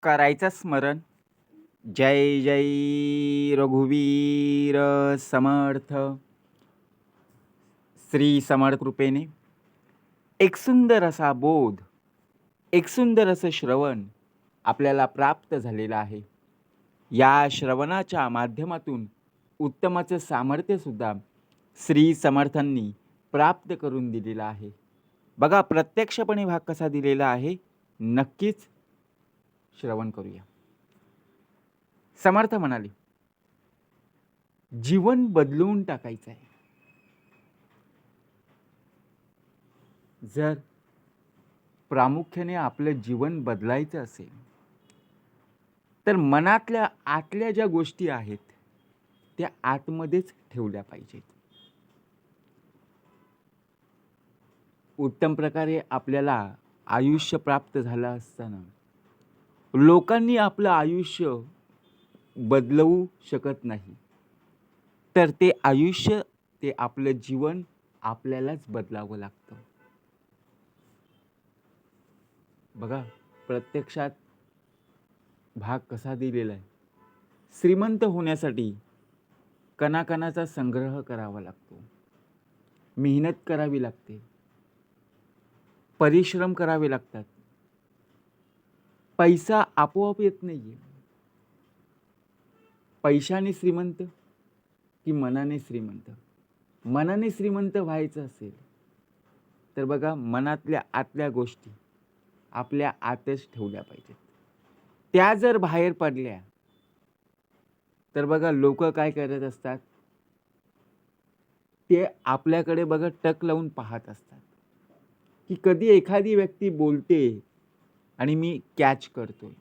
करायचं स्मरण. जय जय रघुवीर समर्थ. श्री समर्थ कृपेने एक सुंदर असा बोध, एक सुंदर असं श्रवण आपल्याला प्राप्त झालेलं आहे. या श्रवणाच्या माध्यमातून उत्तमाचं सामर्थ्य सुद्धा श्री समर्थांनी प्राप्त करून दिलेलं आहे. बघा, प्रत्यक्षपणे भाग कसा दिलेला आहे, नक्कीच श्रवण करूया. समर्थ म्हणाले, जीवन बदलवून टाकायचं आहे. जर प्रामुख्याने आपलं जीवन बदलायचं असेल तर मनातल्या आतल्या ज्या गोष्टी आहेत त्या आतमध्येच ठेवल्या पाहिजेत. उत्तम प्रकारे आपल्याला आयुष्य प्राप्त झालं असताना लोकांनी आपलं आयुष्य बदलवू शकत नाही, तर ते आयुष्य, ते आपलं जीवन आपल्यालाच बदलावं लागतं. बघा, प्रत्यक्षात भाग कसा दिलेला आहे. श्रीमंत होण्यासाठी कणाकणाचा संग्रह करावा लागतो, मेहनत करावी लागते, परिश्रम करावे लागतात. पैसा आपोआप येत नाहीये. पैशाने श्रीमंत की मनाने श्रीमंत? मनाने श्रीमंत व्हायचं असेल तर बघा, मनातल्या आतल्या गोष्टी आपल्या आतच ठेवल्या पाहिजेत. त्या जर बाहेर पडल्या तर बघा, लोक काय करत असतात, ते आपल्याकडे बघा टक लावून पाहत असतात की कधी एखादी व्यक्ती बोलते आणि मी कॅच करतोय.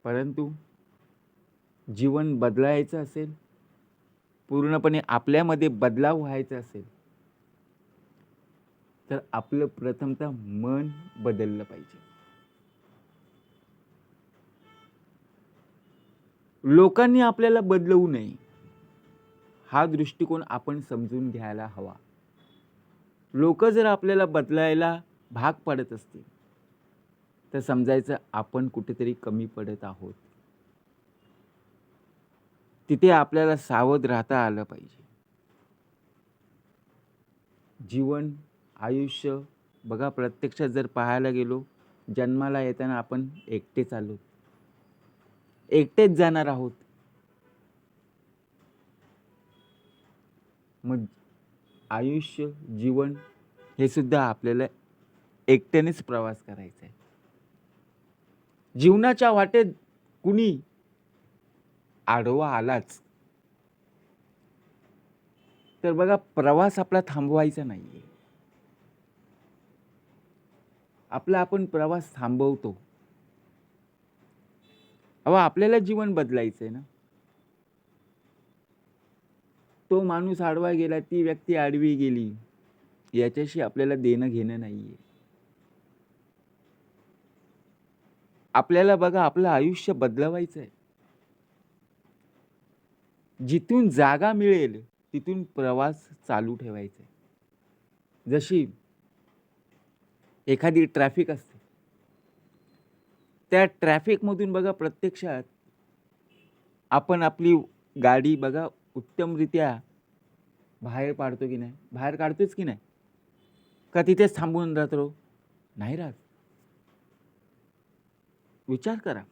परंतु जीवन बदलायचं असेल, पूर्णपणे आपल्यामध्ये बदलाव व्हायचा असेल तर आपलं प्रथमतः मन बदललं पाहिजे. लोकांनी आपल्याला बदलवू नये, हा दृष्टिकोन आपण समजून घ्यायला हवा. लोक जर आपल्याला बदलायला भाग पडत असतील तर समजायचं आपण कुठेतरी कमी पडत आहोत. तिथे आपल्याला सावध राहता आलं पाहिजे. जीवन, आयुष्य बघा, प्रत्यक्षात जर पाहायला गेलो, जन्माला येताना आपण एकटेच आलो, एकटेच जाणार आहोत. मग आयुष्य, जीवन हे सुद्धा आपल्याला एकट्यानेच प्रवास करायचा आहे. जीवनाच्या वाटेत कुणी आडवा आलाच तर बघा, प्रवास आपला थांबवायचा नाहीये. आपला आपण प्रवास थांबवतो. आपल्याला जीवन बदलायचंय ना. तो माणूस आडवा गेला, ती व्यक्ती आडवी गेली, याच्याशी आपल्याला देणं घेणं नाहीये. आपल्याला बघा, आपलं आयुष्य बदलवायचंय. जिथून जागा मिळेल तिथून प्रवास चालू ठेवायचा. जशी एखादी ट्रॅफिक असते, त्या ट्रॅफिक मधून बघा, प्रत्यक्षात आपण आपली गाडी बघा उत्तमरित्या बाहेर पाडतो की नाही? बाहेर काढतोच की नाही? का तिथेच थांबून राहतो? नाही राहत. विचार करा.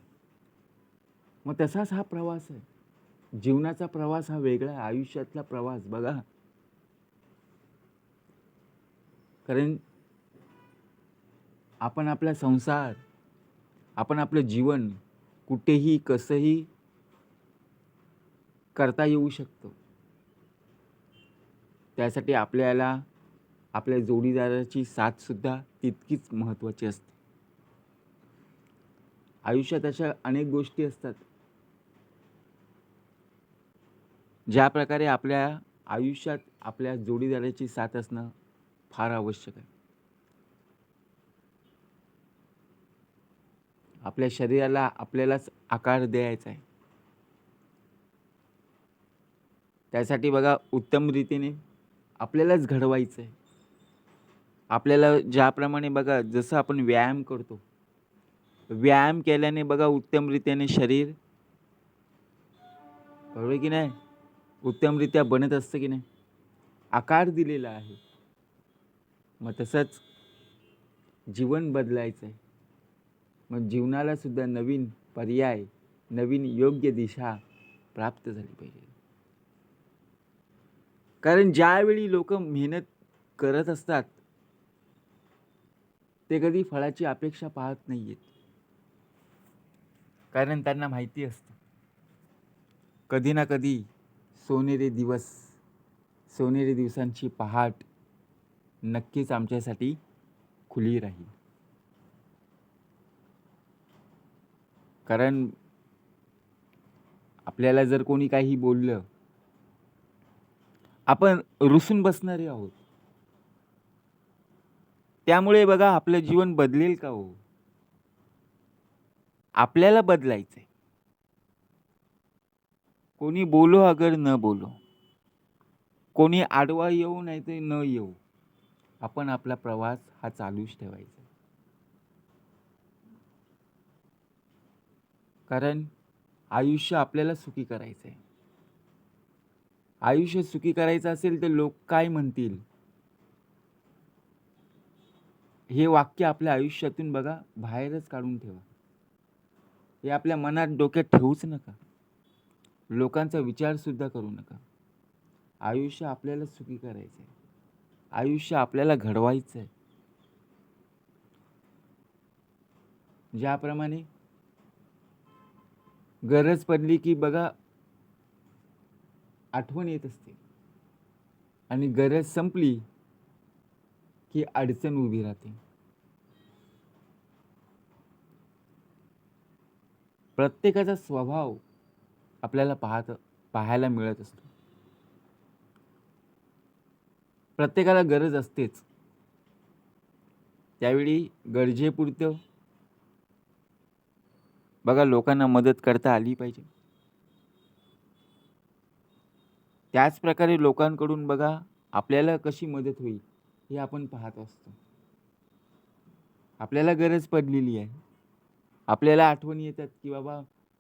मग तसाच हा प्रवास आहे. जीवनाचा प्रवास हा वेगळा आहे, आयुष्यातला प्रवास बघा. कारण आपण आपला संसार, आपण आपलं जीवन कुठेही कसंही करता येऊ शकतो. त्यासाठी आपल्याला आपल्या जोडीदाराची साथ सुद्धा तितकीच महत्त्वाची असते. आयुष्यात अशा अनेक गोष्टी असतात ज्या प्रकारे आपल्या आयुष्यात आपल्या जोडीदाराची साथ असणं फार आवश्यक आहे. आपल्या शरीराला आपल्यालाच आकार द्यायचा आहे. त्यासाठी बघा, उत्तम रीतीने आपल्यालाच घडवायचं आहे. आपल्याला ज्याप्रमाणे बघा, जसं आपण व्यायाम करतो व्यायाम केल्याने बघा उत्तमरित्याने शरीर, बरोबर की नाही, उत्तमरित्या बनत असतं की नाही, आकार दिलेला आहे. मग तसंच जीवन बदलायचं आहे. मग जीवनाला सुद्धा नवीन पर्याय, नवीन योग्य दिशा प्राप्त झाली पाहिजे. कारण ज्यावेळी लोक मेहनत करत असतात ते कधी फळाची अपेक्षा पाहत नाहीयेत. कारण त्यांना माहिती असतं कधी ना कधी सोनेरी दिवस, सोनेरी दिवसांची पहाट नक्कीच आमच्यासाठी खुली राहील. कारण आपल्याला जर कोणी काही बोललं, आपण रुसून बसणारे आहोत. त्यामुळे बघा आपलं जीवन बदलेल का हो? आपल्याला बदलायचंय. कोणी बोलो अगर न बोलो, कोणी आडवा येऊ नाही तर न येऊ, आपण आपला प्रवास हा चालूच ठेवायचा. कारण आयुष्य आपल्याला सुखी करायचंय. आयुष्य सुखी करायचं असेल तर लोक काय म्हणतील हे वाक्य आपल्या आयुष्यातून बघा बाहेरच काढून ठेवा. हे आपल्या मनात डोक्यात ठेवूच नका. लोकांचा विचार सुद्धा करू नका. आयुष्य आपल्याला सुखी करायचंय. आयुष्य आपल्याला घडवायचंय. ज्याप्रमाणे गरज पडली की बघा आठवण येत असते आणि गरज संपली की अडचण उभी राहते. प्रत्येकाचा स्वभाव आपल्याला पाहायला मिळत असतो. प्रत्येकाला गरज असतेच. त्यावेळी गरजेपुरतं बघा लोकांना मदत करता आली पाहिजे. त्याच प्रकारे लोकांकडून बघा आपल्याला कशी मदत होईल हे आपण पाहत असतो. आपल्याला गरज पडलेली आहे, आपल्याला आठवण येतात की बाबा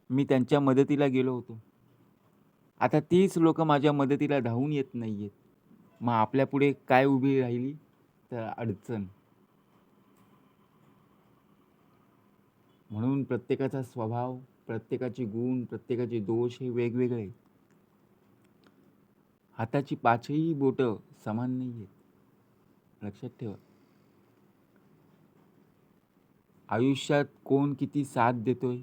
मी त्यांच्या मदतीला गेलो होतो, आता तीच लोक माझ्या मदतीला धावून येत नाहीयेत. मग आपल्या पुढे काय उभी राहिली तर अडचण. म्हणून प्रत्येकाचा स्वभाव, प्रत्येकाचे गुण, प्रत्येकाचे दोष हे वेगवेगळे आहेत. हाताची पाचही बोटं समान नाही आहेत. लक्षात ठेवा. आयुष्यात कोण किती साथ देतोय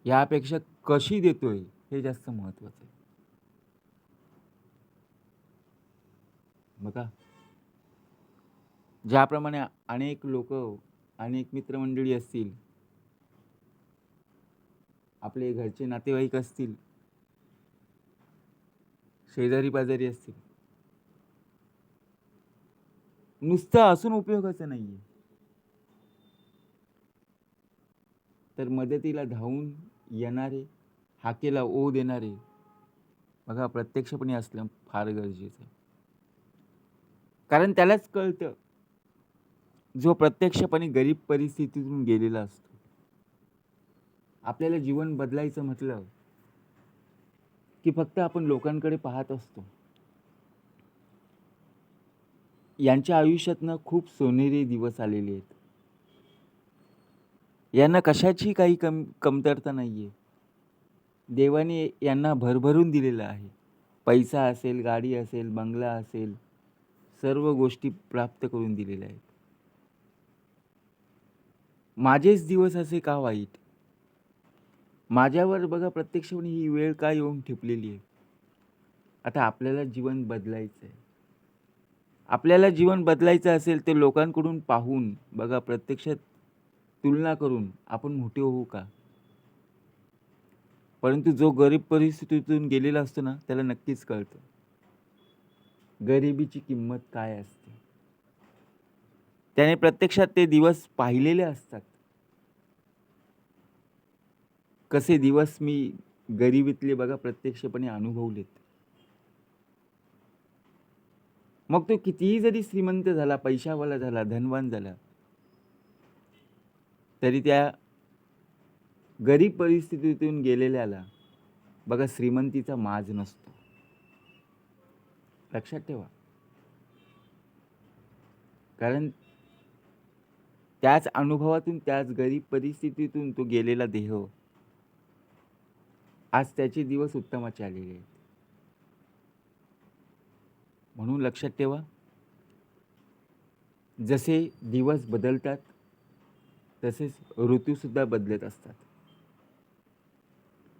यापेक्षा कशी देतोय हे जास्त महत्वाचं आहे. बघा ज्याप्रमाणे अनेक लोक, अनेक मित्रमंडळी असतील, आपले घरचे नातेवाईक असतील, शेजारी पाजारी असतील, नुसतं असून उपयोगाचं नाहीये, तर मदतीला धावून येणारे, हाकेला ओ देणारे बघा प्रत्यक्षपणे असलं फार गरजेचं आहे. कारण त्यालाच कळतं जो प्रत्यक्षपणे गरीब परिस्थितीतून गेलेला असतो. आपल्याला जीवन बदलायचं म्हटलं की फक्त आपण लोकांकडे पाहत असतो. यांच्या आयुष्यातनं खूप सोनेरी दिवस आलेले आहेत. यांना कशाची काही कमतरता नाहीये. देवाने यांना भरभरून दिलेलं आहे. पैसा असेल, गाडी असेल, बंगला असेल, सर्व गोष्टी प्राप्त करून दिलेल्या आहेत. माझेच दिवस असे का वाईट? माझ्यावर बघा प्रत्यक्षपणे ही वेळ का येऊन ठेपलेली आहे? आता आपल्याला जीवन बदलायचं आहे. आपल्याला जीवन बदलायचं असेल तर लोकांकडून पाहून बघा प्रत्यक्षात तुलना करून आपण मोठे होऊ का? परंतु जो गरीब परिस्थितीतून गेलेला असतो ना त्याला नक्कीच कळतं गरिबीची किंमत काय असते. त्याने प्रत्यक्षात ते दिवस पाहिलेले असतात. कसे दिवस मी गरिबीतले बघा प्रत्यक्षपणे अनुभवलेत. मग तो कितीही जरी श्रीमंत झाला, पैशावाला झाला, धनवान झाला, तरी त्या गरीब परिस्थितीतून गेलेल्याला बघा श्रीमंतीचा माज नसतो. लक्षात ठेवा. कारण त्याच अनुभवातून, त्याच गरीब परिस्थितीतून तो गेलेला देह आज त्याचे दिवस उत्तमाचे आलेले आहेत. म्हणून लक्षात ठेवा, जसे दिवस बदलतात तसेच ऋतूसुद्धा बदलत असतात.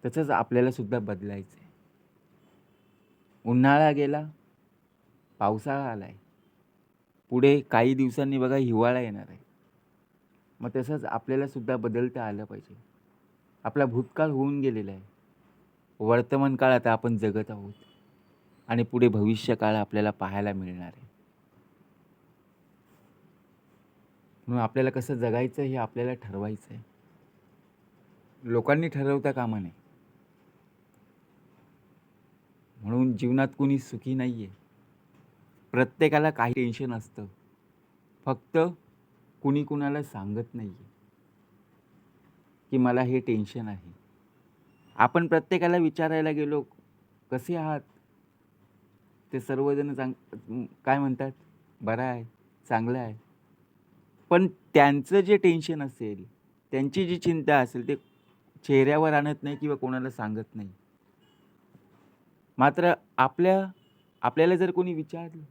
तसंच आपल्याला सुद्धा बदलायचं आहे. उन्हाळा गेला, पावसाळा आलाय, पुढे काही दिवसांनी बघा हिवाळा येणार आहे. मग तसंच आपल्याला सुद्धा बदलता आलं पाहिजे. आपला भूतकाळ होऊन गेलेला आहे. वर्तमान काळ आता आपण जगत आहोत आणि पुढे भविष्य काळ आपल्याला पाहायला मिळणार आहे. म्हणून आपल्याला कसं जगायचं हे आपल्याला ठरवायचं आहे. लोकांनी ठरवता कामा नये. म्हणून जीवनात कुणी सुखी नाहीये. प्रत्येकाला काही टेन्शन असतं. फक्त कुणी कुणाला सांगत नाहीये की मला हे टेन्शन आहे. आपण प्रत्येकाला विचारायला गेलो, कसे आहात? ते सर्वजण काय म्हणतात? बरं आहे, चांगलं आहे. पण त्यांचं जे टेन्शन असेल, त्यांची जी चिंता असेल, ते चेहऱ्यावर आणत नाही किंवा कोणाला सांगत नाही. मात्र आपल्याला जर कोणी विचारलं,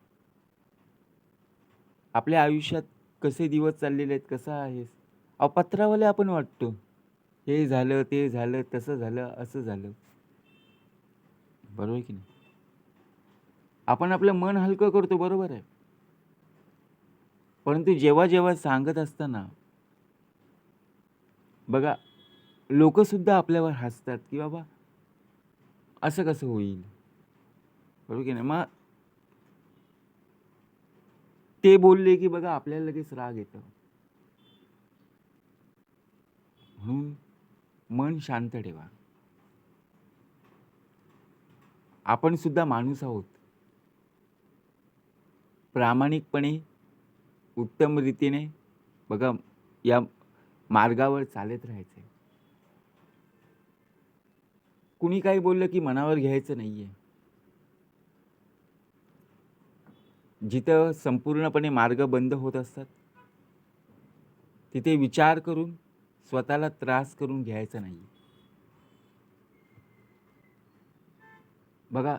आपल्या आयुष्यात कसे दिवस चाललेले आहेत, कसं आहेस? अहो, पत्रावाले आपण वाटतो. हे झालं, ते झालं, तसं झालं, असं झालं. बरोबर आहे की नाही? आपण आपलं मन हलकं करतो, बरोबर आहे. परंतु जेव्हा जेव्हा सांगत असताना बघा, लोकंसुद्धा आपल्यावर हसतात की बाबा असं कसं होईल? बरोबर की नाही? मग ते बोलले की बघा आपल्याला लगेच राग येतो. म्हणून मन शांत ठेवा. आपण सुद्धा माणूस आहोत. प्रामाणिकपणे, उत्तम रीतीने बघा या मार्गावर चालत राहायचं आहे. कुणी काही बोललं की मनावर घ्यायचं नाहीये. जिथं संपूर्णपणे मार्ग बंद होत असतात, तिथे विचार करून स्वतःला त्रास करून घ्यायचा नाही. बघा,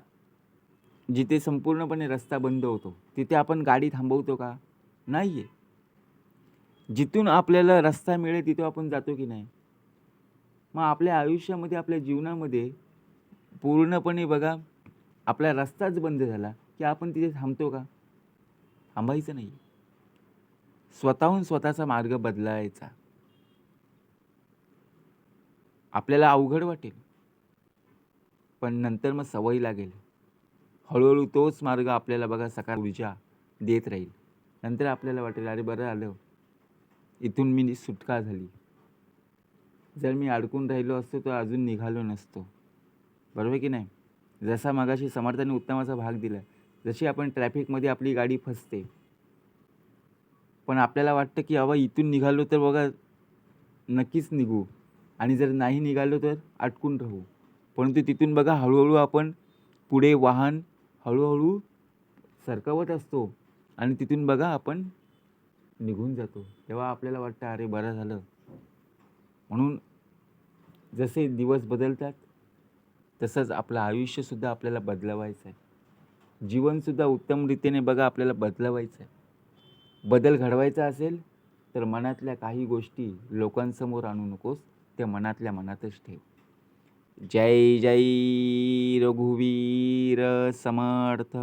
जिथे संपूर्णपणे रस्ता बंद होतो, तिथे आपण गाडी थांबवतो का? नाहीये. जिथून आपल्याला रस्ता मिळेल तिथं आपण जातो की नाही? मग आपल्या आयुष्यामध्ये, आपल्या जीवनामध्ये पूर्णपणे बघा, आपला रस्ताच बंद झाला की आपण तिथे थांबतो का? थांबायचं नाही. स्वतःहून स्वतःचा मार्ग बदलायचा. आपल्याला अवघड वाटेल, पण नंतर मग सवय लागेल. हळूहळू तोच मार्ग आपल्याला बघा सकाळ ऊर्जा देत राहील. नंतर आपल्याला वाटेल, अरे बरं आलं, इथून मी सुटका झाली. जर मी अडकून राहिलो असतो तर अजून निघालो नसतो. बरोबर की नाही? जसा मगाशी समर्थाने उत्तमाचा भाग दिला, जशी आपण ट्रॅफिकमध्ये आपली गाडी फसते, पण आपल्याला वाटतं की बाबा इथून निघालो तर बघा नक्कीच निघू, आणि जर नाही निघालो तर अटकून राहू. परंतु तिथून बघा हळूहळू आपण पुढे वाहन हळूहळू सरकवत असतो आणि तिथून बघा आपण निघून जातो. तेव्हा आपल्याला वाटतं, अरे बरं झालं. म्हणून जसे दिवस बदलतात तसंच आपलं आयुष्यसुद्धा आपल्याला बदलवायचं आहे. जीवनसुद्धा उत्तम रीतीने बघा आपल्याला बदलवायचं आहे. बदल घडवायचा असेल तर मनातल्या काही गोष्टी लोकांसमोर आणू नकोस, त्या मनातल्या मनातच ठेव. जय जय रघुवीर समर्थ.